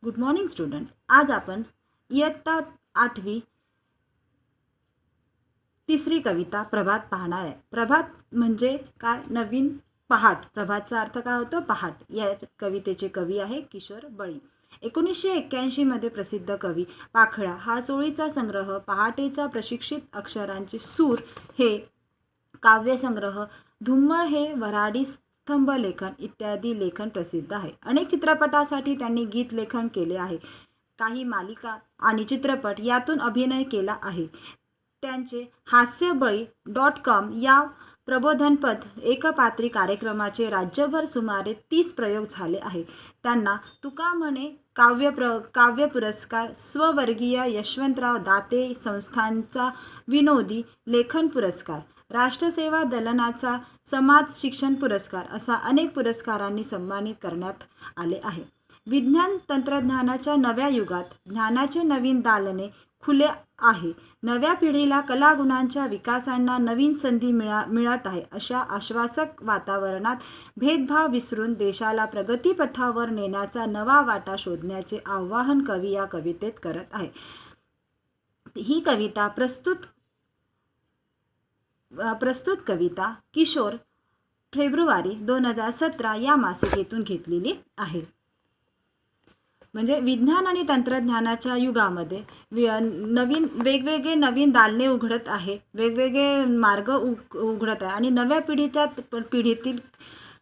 Good morning student. आज आपण इयत्ता 8वी तिसरी कविता प्रभात पाहणार आहे. प्रभात म्हणजे काय? नवीन पहाट. प्रभातचा अर्थ काय होतो? पहाट. या कवितेचे कवी आहे किशोर बळी. 1981 मध्ये प्रसिद्ध कवी पाखळा हा चोळीचा संग्रह, पहाटेचा प्रशिक्षित अक्षरांचे सूर हे काव्यसंग्रह, धुम्मळ हे वऱ्हाडी स्तंभ लेखन इत्यादी लेखन प्रसिद्ध आहे. अनेक चित्रपटासाठी त्यांनी गीत लेखन केले आहे. काही मालिका आणि चित्रपट यातून अभिनय केला आहे. त्यांचे हास्यबळी.com या प्रबोधनपर एकपात्री कार्यक्रमाचे राज्यभर सुमारे 30 प्रयोग झाले आहे. त्यांना तुका म्हणे काव्य पुरस्कार, स्ववर्गीय यशवंतराव दाते संस्थांचा विनोदी लेखन पुरस्कार, राष्ट्रसेवा दलनाचा समाज शिक्षण पुरस्कार असा अनेक पुरस्कारांनी सन्मानित करण्यात आले आहे. विज्ञान तंत्रज्ञानाच्या नव्या युगात ज्ञानाचे नवीन दालने खुले आहे. नव्या पिढीला कलागुणांच्या विकासांना नवीन संधी मिळत आहे. अशा आश्वासक वातावरणात भेदभाव विसरून देशाला प्रगतीपथावर नेण्याचा नवा वाटा शोधण्याचे आवाहन कवी या कवितेत करत आहे. ही कविता प्रस्तुत कविता किशोर फेब्रुवारी 2017 या मासिकेतून घेतलेली आहे. म्हणजे विज्ञान आणि तंत्रज्ञानाच्या युगामध्ये वेगवेगळे नवीन दालने उघडत आहे, वेगवेगळे मार्ग उघडत आहे आणि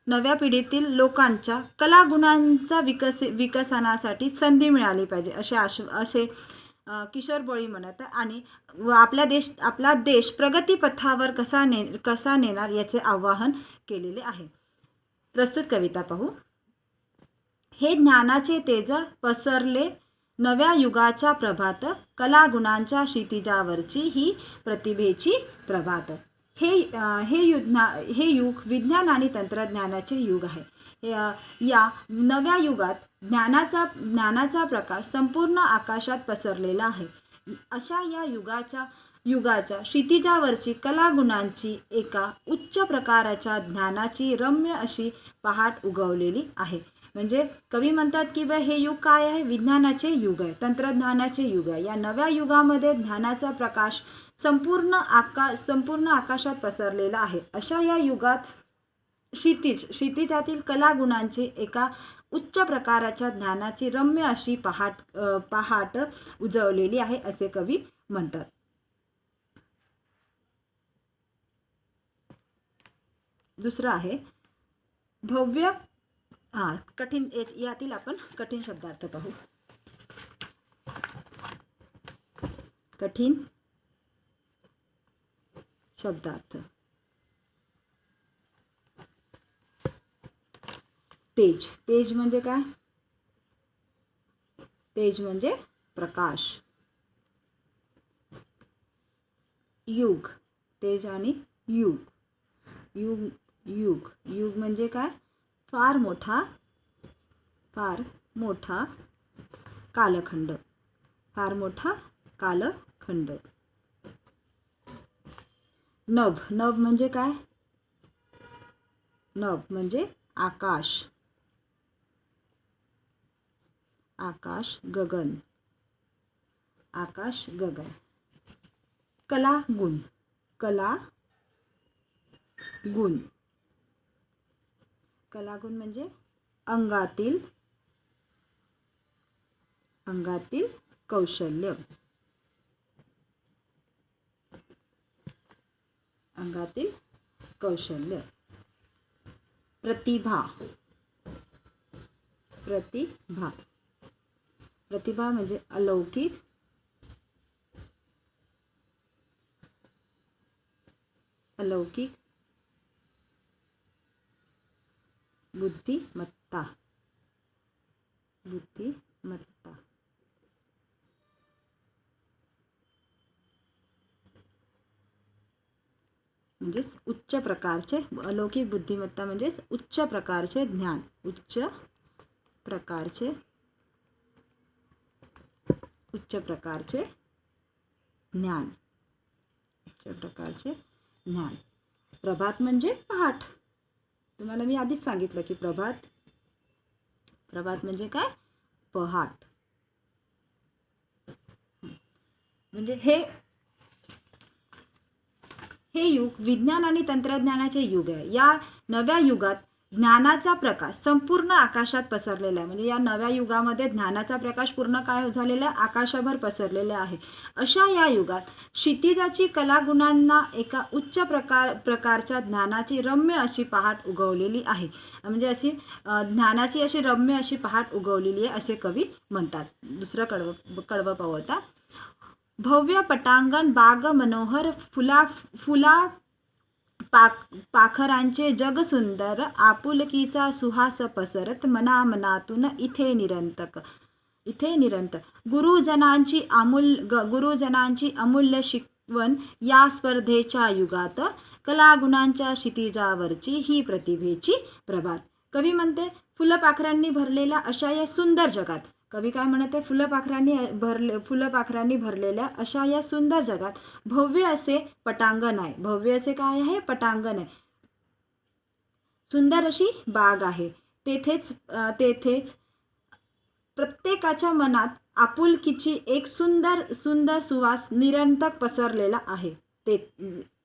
नव्या पिढीतील लोकांच्या कलागुणांचा विकसनासाठी संधी मिळाली पाहिजे असे किशोर बळी म्हणत आहे. आणि आपला देश प्रगतीपथावर कसा नेणार याचे आवाहन केलेले आहे. प्रस्तुत कविता पाहू. हे ज्ञानाचे तेज पसरले नव्या युगाच्या प्रभात, कलागुणांच्या क्षितिजावरची ही प्रतिभेची प्रभात. हे युग विज्ञान आणि तंत्रज्ञानाचे युग आहे. या नव्या युगात ज्ञानाचा प्रकाश संपूर्ण आकाशात पसरलेला आहे. अशा या युगाच्या क्षितिजावरची कलागुणांची एका उच्च प्रकारच्या ज्ञानाची रम्य अशी पहाट उगवलेली आहे. म्हणजे कवी म्हणतात की हे युग काय आहे? विज्ञानाचे युग आहे, तंत्रज्ञानाचे युग आहे. या नव्या युगामध्ये ज्ञानाचा प्रकाश संपूर्ण आकाशात पसरलेला आहे. अशा या युगात क्षितिजातील कलागुणांची एका उच्च प्रकारच्या ज्ञानाची रम्य अशी पहाट उजवलेली आहे असे कवी म्हणतात. दुसरं आहे भव्य. कठीण. यातील आपण कठीण शब्दार्थ पाहू. कठीण शब्दार्थ. तेज म्हणजे काय? तेज म्हणजे प्रकाश. युग. तेज आणि युग म्हणजे काय? फार मोठा कालखंड. नभ म्हणजे काय? नभ म्हणजे आकाश. गगन. कलागुण. कलागुण म्हणजे अंगातील कौशल्य. प्रतिभा म्हणजे अलौकिक बुद्धिमत्ता. म्हणजेच उच्च प्रकारचे. अलौकिक बुद्धिमत्ता म्हणजेच उच्च प्रकारचे ज्ञान. उच्च प्रकारचे ज्ञान. प्रभात म्हणजे पहाट. तुम्हाला मी आधीच सांगितलं की प्रभात म्हणजे काय? पहाट. म्हणजे हे युग विज्ञान आणि तंत्रज्ञानाचे युग आहे. या नव्या युगात ज्ञानाचा प्रकाश संपूर्ण आकाशात पसरलेला आहे. म्हणजे या नव्या युगामध्ये ज्ञानाचा प्रकाश पूर्ण काय झालेला आहे, आकाशभर पसरलेला आहे. अशा या युगात क्षितिजाची कलागुणांना एका उच्च प्रकारच्या ज्ञानाची रम्य अशी पहाट उगवलेली आहे. म्हणजे अशी ज्ञानाची अशी रम्य अशी पहाट उगवलेली आहे असे कवी म्हणतात. दुसरं कडवं पाहू आता. भव्य पटांगण बाग मनोहर फुला पाखरांचे जग सुंदर आपुलकीचा सुहास पसरत मनामनातून इथे निरंतर गुरुजनांची अमूल्य शिकवण या स्पर्धेच्या युगात कलागुणांच्या क्षितिजावरची ही प्रतिभेची प्रभात. कवी म्हणते फुलपाखरांनी भरलेल्या अशा या सुंदर जगात, कवी काय म्हणते, फुलपाखरांनी भरलेल्या अशा या सुंदर जगात भव्य असे पटांगण आहे. भव्य असे काय आहे, पटांगण आहे. सुंदर अशी बाग आहे. तेथेच प्रत्येकाच्या मनात आपुलकीची एक सुंदर सुवास निरंतर पसरलेला आहे.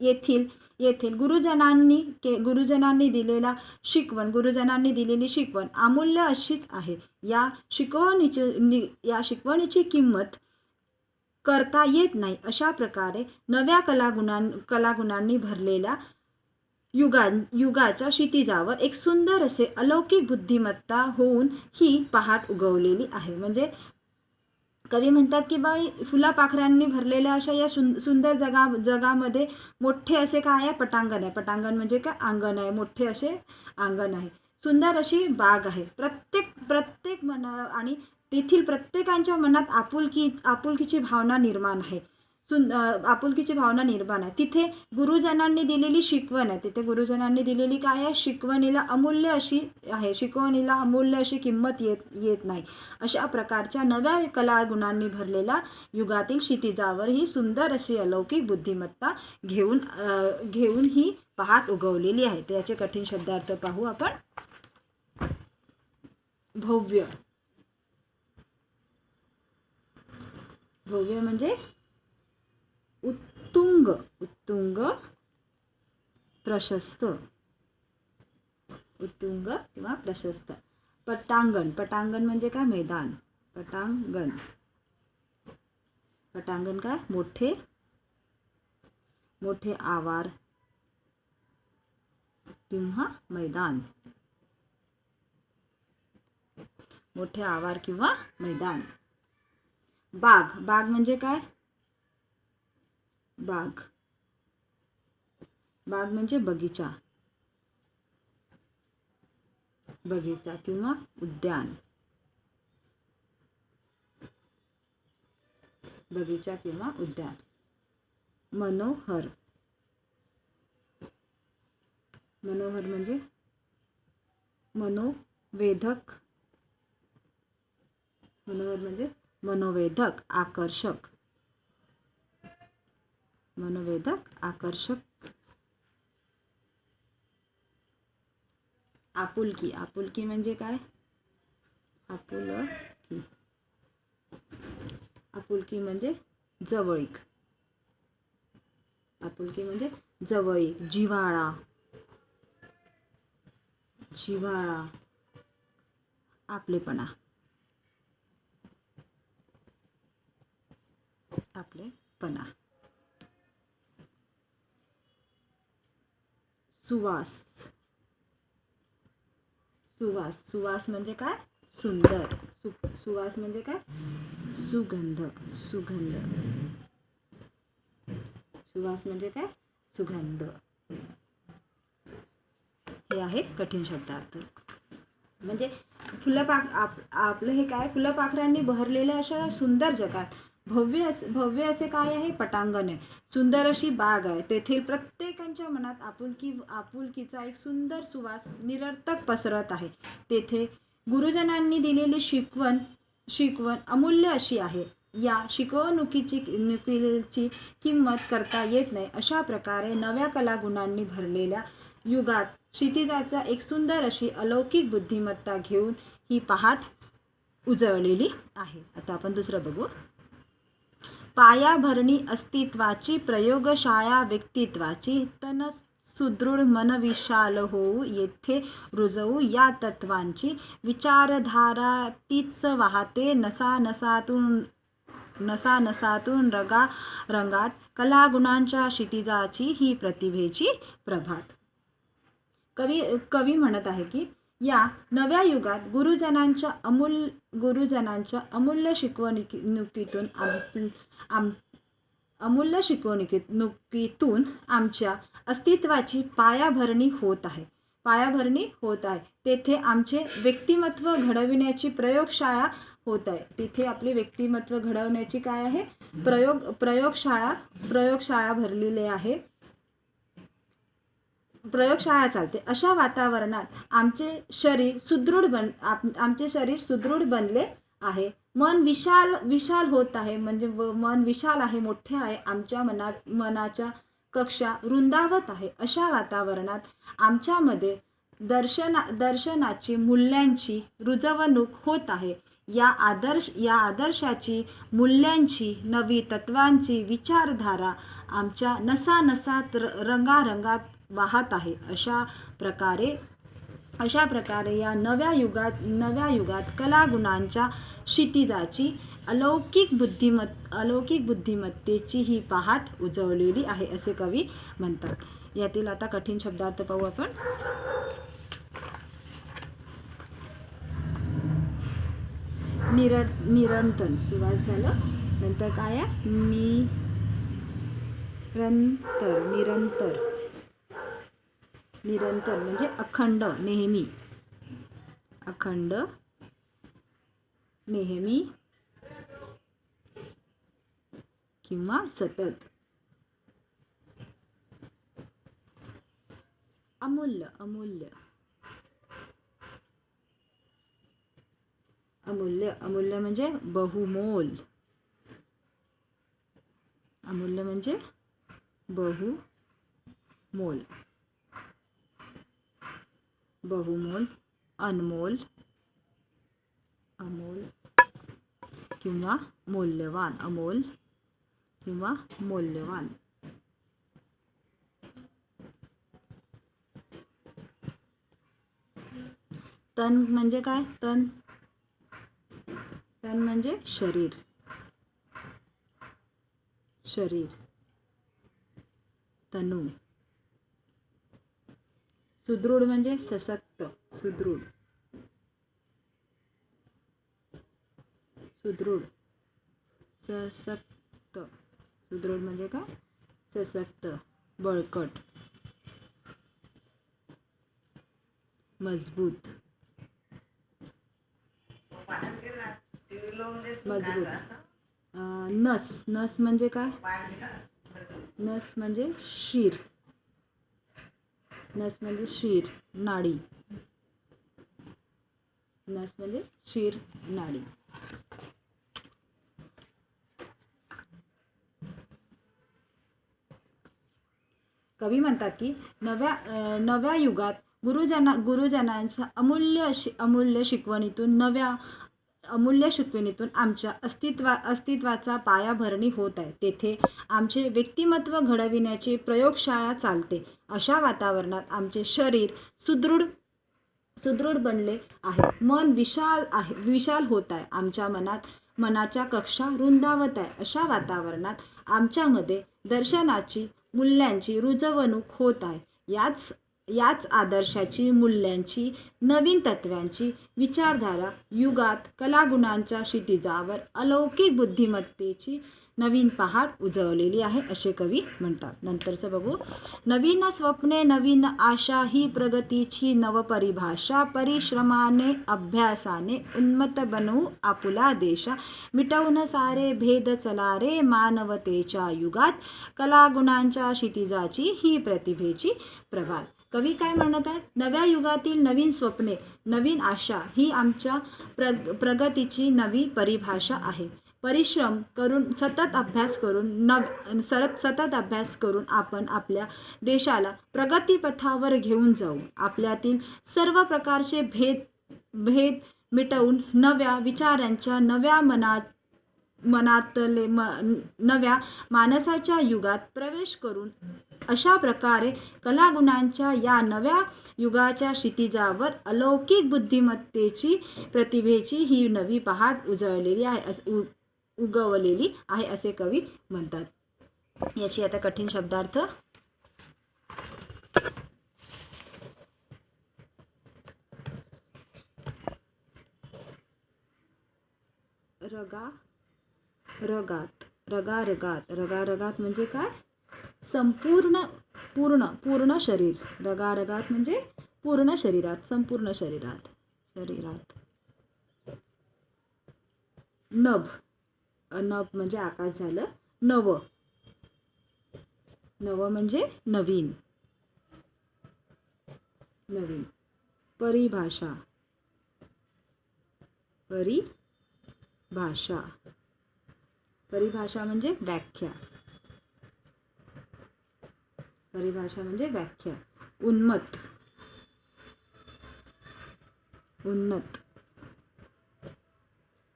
येथील गुरुजनांनी दिलेली शिकवण अमूल्य अशीच आहे. या शिकवणीची किंमत करता येत नाही. अशा प्रकारे नव्या कलागुणांनी भरलेल्या युगाच्या क्षितिजावर एक सुंदर असे अलौकिक बुद्धिमत्ता होऊन ही पहाट उगवलेली आहे. म्हणजे कवी म्हणतात की बाई फुलापाखरांनी भरलेल्या अशा या सुंदर जगामध्ये मोठे असे काय आहे, पटांगण आहे. पटांगण म्हणजे काय, अंगण आहे. मोठे असे अंगण आहे. सुंदर अशी बाग आहे. प्रत्येक मन आणि तेथील प्रत्येकाच्या मनात आपुलकीची भावना निर्माण आहे. तिथे गुरुजनांनी दिलेली शिकवण आहे. तिथे गुरुजनांनी दिलेली काय आहे, शिकवणीला अमूल्य अशी आहे. शिकवणीला अमूल्य अशी किंमत येत नाही. अशा प्रकारच्या नव्या कलागुणांनी भरलेल्या युगातील क्षितिजावर ही सुंदर अशी अलौकिक बुद्धिमत्ता घेऊन ही पहाट उगवलेली आहे. त्याचे कठीण शब्दार्थ पाहू आपण. भव्य म्हणजे उत्तुंग प्रशस्त, उत्तुंग किंवा प्रशस्त. पटांगण म्हणजे काय, मैदान. पटांगण काय, मोठे आवार किंवा मैदान. मोठे आवार किंवा मैदान. बाग म्हणजे काय, बाग म्हणजे बगीचा किंवा उद्यान. बगीचा किंवा उद्यान. मनोहर म्हणजे मनोवेधक. मनोवेधक आकर्षक. आपुलकी म्हणजे काय, आपुलकी म्हणजे जवळीक. जिव्हाळा. आपलेपणा. सुवास म्हणजे काय, सुंदर. सुवास म्हणजे काय, सुगंध. सुवास म्हणजे काय, सुगंध. हे आहे कठीण शब्दार्थ. म्हणजे आपलं हे काय, फुलपाखरांनी बहरलेल्या अशा सुंदर जगात भव्य असे काय आहे, पटांगण आहे. सुंदर अशी बाग आहे. तेथील प्रत्येकाच्या मनात आपुलकीचा एक सुंदर सुवास निरर्थक पसरत आहे. तेथे गुरुजनांनी दिलेली शिकवण अमूल्य अशी आहे. या शिकवणुकीची किंमत करता येत नाही. अशा प्रकारे नव्या कलागुणांनी भरलेल्या युगात क्षितिजाचा एक सुंदर अशी अलौकिक बुद्धिमत्ता घेऊन ही पहाट उजळलेली आहे. आता आपण दुसरं बघू. पायाभरणी अस्तित्वाची प्रयोगशाळा व्यक्तित्वाची तन सुदृढ मन विशाल होऊ येथे रुजवू या तत्वांची विचारधारा तीच वाहते नसानसातून रंगात कलागुणांच्या क्षितिजाची ही प्रतिभेची प्रभात. कवी म्हणत आहे की या नव्या युगात गुरुजनांच्या अमूल्य शिकवणुकीतून आमच्या अस्तित्वाची पायाभरणी होत आहे. तेथे आमचे व्यक्तिमत्व घडविण्याची प्रयोगशाळा होत आहे. तिथे आपले व्यक्तिमत्व घडवण्याची काय आहे, प्रयोगशाळा भरलेली आहे, प्रयोगशाळा चालते. अशा वातावरणात आमचे शरीर सुदृढ बनले आहे. मन विशाल होत आहे, म्हणजे मन विशाल आहे, मोठे आहे. आमच्या मनाच्या कक्षा रुंदावत आहे. अशा वातावरणात आमच्यामध्ये दर्शनाची मूल्यांची रुजवणूक होत आहे. या आदर्शाची मूल्यांची नवी तत्वांची विचारधारा आमच्या नसानसात रंगारंगात वाहत आहे. अशा प्रकारे या नव्या युगात कलागुणांच्या क्षितिजाची अलौकिक बुद्धिमत्तेची ही पहाट उजवलेली आहे, असे कवी म्हणतात. यातील आता कठीण शब्दार्थ पाहू आपण. निरंतर सुरुवात झालं, नंतर काय आहे, निरंतर म्हणजे अखंड, नेहमी किंवा सतत. अमूल्य म्हणजे बहुमोल. बहुमोल, अनमोल किंवा मौल्यवान. तन म्हणजे काय, तन म्हणजे शरीर. तनु. सुदृढ म्हणजे सशक्त, सुदृढ म्हणजे काय, सशक्त, बळकट, मजबूत. नस म्हणजे काय, नस म्हणजे शीर, नाडी. नाडी. कवी म्हणतात की नव्या युगात गुरुजनांच्या अमूल्य शिकवणीतून आमच्या अस्तित्वाचा पायाभरणी होत आहे. तेथे आमचे व्यक्तिमत्व घडविण्याची प्रयोगशाळा चालते. अशा वातावरणात आमचे शरीर सुदृढ बनले आहे. मन विशाल होत आहे. आमच्या मनाच्या कक्षा रुंदावत आहे. अशा वातावरणात आमच्यामध्ये दर्शनाची मूल्यांची रुजवणूक होत आहे. याच आदर्शाची मूल्यांची नवीन तत्वांची विचारधारा युगात कलागुणांच्या क्षितिजावर अलौकिक बुद्धिमत्तेची नवीन पहाट उजवलेली आहे, असे कवी म्हणतात. नंतरचं बघू. नवीन स्वप्ने, नवीन आशा ही प्रगतीची नवपरिभाषा. परिश्रमाने, अभ्यासाने उन्मत्त बनवू आपुला देशा. मिटवून सारे भेद चला रे मानवतेच्या युगात. कलागुणांच्या क्षितिजाची ही प्रतिभेची प्रभात. कवी काय म्हणत आहे, नव्या युगातील नवीन स्वप्ने, नवीन आशा ही आमच्या प्रगतीची नवी परिभाषा आहे. परिश्रम करून, सतत अभ्यास करून आपण आपल्या देशाला प्रगतीपथावर घेऊन जाऊ. आपल्यातील सर्व प्रकारचे भेद मिटवून नव्या विचारांच्या नव्या मनातले नव्या मानसाच्या युगात प्रवेश करून अशा प्रकारे कलागुणांच्या या नव्या युगाच्या क्षितिजावर अलौकिक बुद्धिमत्तेची प्रतिभेची ही नवी पहाट उगवलेली आहे असे कवी म्हणतात. याची आता कठीण शब्दार्थ. रगारगात म्हणजे काय? पूर्ण शरीर. रगारगात म्हणजे पूर्ण शरीरात, संपूर्ण शरीरात. नभ म्हणजे आकाश झालं. नव म्हणजे नवीन. परिभाषा म्हणजे व्याख्या.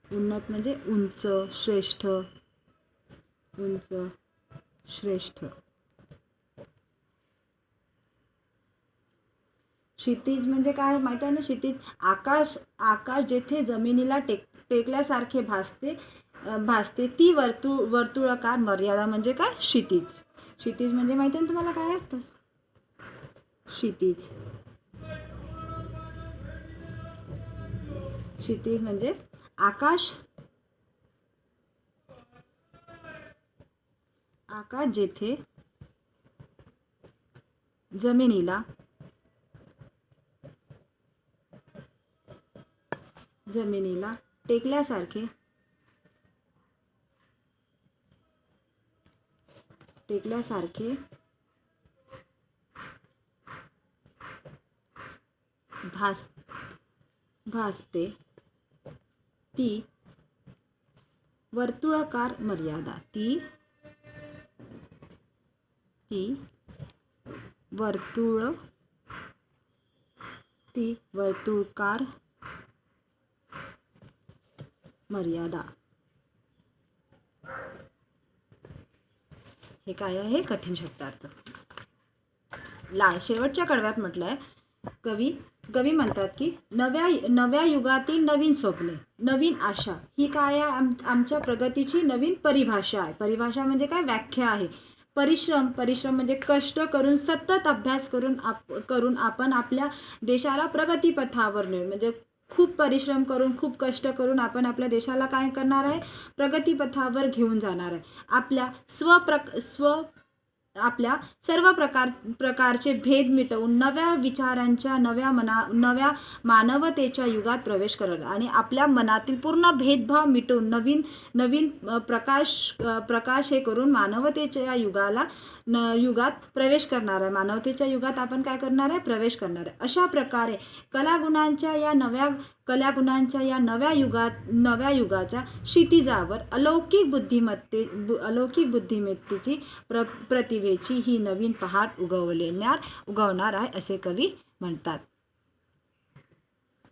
उन्नत म्हणजे उंच, श्रेष्ठ. क्षितिज म्हणजे काय माहिती आहे ना? क्षितिज आकाश जेथे जमिनीला टेकल्यासारखे भासते ती वर्तुळाकार मर्यादा म्हणजे काय? क्षितिज म्हणजे माहिती आहे ना तुम्हाला काय आहे? क्षितिज म्हणजे आकाश जेथे जमिनीला टेकल्यासारखे भासते ती वर्तुळाकार मर्यादा. वर्तुळाकार मर्यादा. हे काय आहे? कठीण शब्दार्थ. शेवटच्या कडव्यात म्हटलंय कवी म्हणतात की नव्या युगातील नवीन स्वप्ने, नवीन आशा ही काय आहे? आमच्या प्रगतीची नवीन परिभाषा आहे. परिभाषा म्हणजे काय? व्याख्या आहे. परिश्रम म्हणजे कष्ट करून सतत अभ्यास करून आपण आपल्या देशाला प्रगतीपथावर नेऊ. म्हणजे खूप परिश्रम करून, खूप कष्ट करून आपण आपल्या देशाला काय करणार आहे? प्रगतीपथावर घेऊन जाणार आहे. आपल्या सर्व प्रकारचे भेद मिटवून नव्या विचारांच्या नव्या मानवतेच्या युगात प्रवेश करणार आणि आपल्या मनातील पूर्ण भेदभाव मिटवून नवीन प्रकाश हे करून मानवतेच्या युगात प्रवेश करणार आहे. मानवतेच्या युगात आपण काय करणार आहे? प्रवेश करणार आहे. अशा प्रकारे कलागुणांच्या या नव्या युगाच्या क्षितिजावर अलौकिक बुद्धिमत्तेची प्रतिभेची ही नवीन पहाट उगवणार आहे असे कवी म्हणतात.